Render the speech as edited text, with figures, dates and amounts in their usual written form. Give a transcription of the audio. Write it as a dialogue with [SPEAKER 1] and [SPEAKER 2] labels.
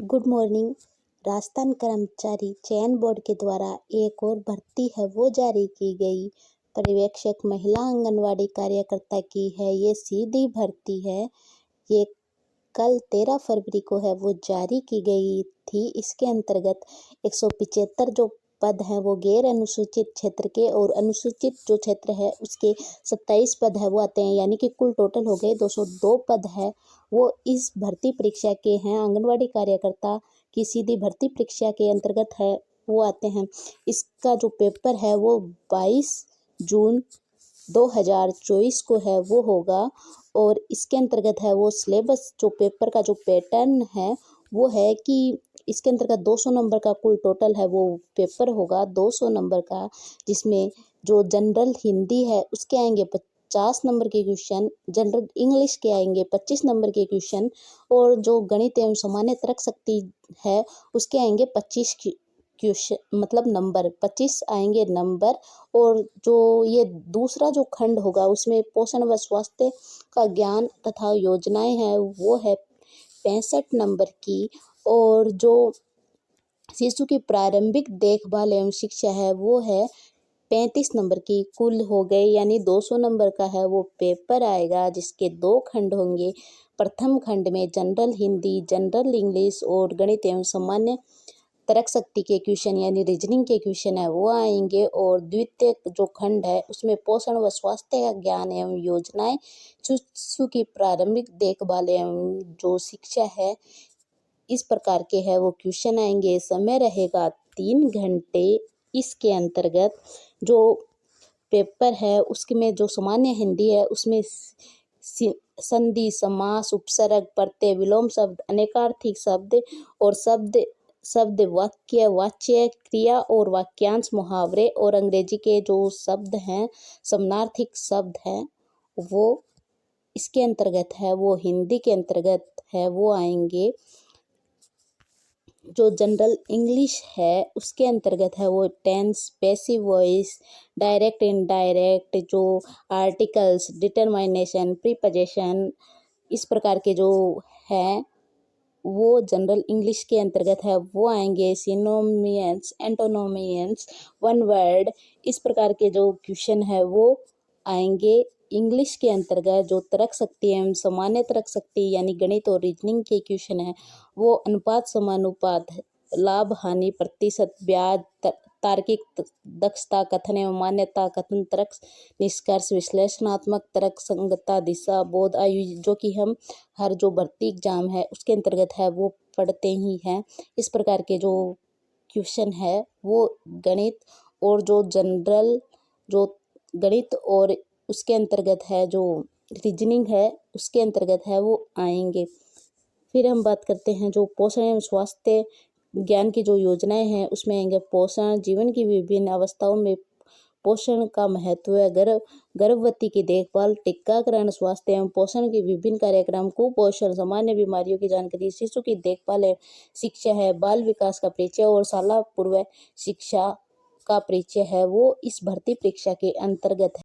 [SPEAKER 1] Good morning. Rajasthan कर्मचारी चयन board के द्वारा एक और भर्ती है वो जारी की गई। पर्यवेक्षक महिला आंगनवाड़ी कार्यकर्ता की है। ये सीधी भर्ती है। ये कल 13 फरवरी को है वो जारी की गई थी। इसके अंतर्गत 175 जो पद हैं वो गैर अनुसूचित क्षेत्र के और अनुसूचित जो क्षेत्र है उसके 27 पद है वो आते हैं, यानी कि कुल टोटल हो गए 202 पद है वो इस भर्ती परीक्षा के हैं। आंगनवाड़ी कार्यकर्ता की सीधी भर्ती परीक्षा के अंतर्गत है वो आते हैं। इसका जो पेपर है वो 22 जून 2024 को है वो होगा और इसके अंतर्गत है वो सिलेबस जो पेपर का जो पैटर्न है वो है कि इसके अंतर्गत 200 नंबर का कुल टोटल है वो पेपर होगा 200 नंबर का, जिसमें जो जनरल हिंदी है उसके आएंगे 50 नंबर के क्वेश्चन, जनरल इंग्लिश के आएंगे 25 नंबर के क्वेश्चन और जो गणित एवं सामान्य तर्क शक्ति है उसके आएंगे 25 क्वेश्चन, मतलब नंबर 25 आएंगे नंबर। और जो ये दूसरा जो खंड होगा उसमें पोषण व स्वास्थ्य का ज्ञान तथा योजनाएं हैं वो है 65 नंबर की और जो शिशु की प्रारंभिक देखभाल एवं शिक्षा है वो है 35 नंबर की। कुल हो गए यानी 200 नंबर का है वो पेपर आएगा, जिसके 2 खंड होंगे। प्रथम खंड में जनरल हिंदी, जनरल इंग्लिश और गणित एवं सामान्य तर्क शक्ति के क्वेश्चन यानी रीजनिंग के क्वेश्चन है वो आएंगे और द्वितीय जो खंड है उसमें पोषण व स्वास्थ्य का ज्ञान एवं योजनाएं, शिशु की प्रारंभिक देखभाल एवं जो शिक्षा है इस प्रकार के है वो क्वेश्चन आएंगे। समय रहेगा 3 घंटे। इसके अंतर्गत जो पेपर है उसके में जो सामान्य हिंदी है उसमें संधि, समास, उपसर्ग, प्रत्यय, विलोम शब्द, अनेकार्थी शब्द और शब्द वाक्य, वाच्य, क्रिया और वाक्यांश, मुहावरे और अंग्रेजी के जो शब्द हैं समानार्थिक शब्द हैं वो इसके अंतर्गत है वो हिंदी के अंतर्गत है वो आएंगे। जो जनरल इंग्लिश है उसके अंतर्गत है वो tense, passive voice, direct, indirect, जो आर्टिकल्स, डिटरमाइनेशन, प्रीपोजिशन, इस प्रकार के जो हैं वो जनरल इंग्लिश के अंतर्गत है वो आएंगे। सिनोनिम्स, एंटोनिम्स, वन वर्ड, इस प्रकार के जो क्वेश्चन है वो आएंगे। इंग्लिश के अंतर्गत जो तर्क शक्ति एवं सामान्य तर्क शक्ति यानी गणित और रीजनिंग के क्वेश्चन है वो अनुपात, समानुपात, लाभ हानि, प्रतिशत, ब्याज, तार्किक दक्षता, कथन एवं मान्यता, कथन, तर्क, निष्कर्ष, विश्लेषणात्मक तर्क, संगतता, दिशा, बोध, आयु, जो कि हम हर जो भर्ती एग्जाम है उसके अंतर्गत है वो पढ़ते ही हैं। इस प्रकार के जो क्वेश्चन है वो गणित और जो जनरल जो गणित और उसके अंतर्गत है जो रीजनिंग है उसके अंतर्गत है वो आएंगे। फिर हम बात करते हैं जो पोषण एवं स्वास्थ्य ज्ञान की जो योजनाएं हैं उसमें आएंगे पोषण, जीवन की विभिन्न अवस्थाओं में पोषण का महत्व है, गर्भवती की देखभाल, टीकाकरण, स्वास्थ्य एवं पोषण के विभिन्न कार्यक्रम, कुपोषण, सामान्य बीमारियों की जानकारी, शिशु की देखभाल एवं शिक्षा है, बाल विकास का परिचय और शाला पूर्व शिक्षा का परिचय है वो इस भर्ती परीक्षा के अंतर्गत है।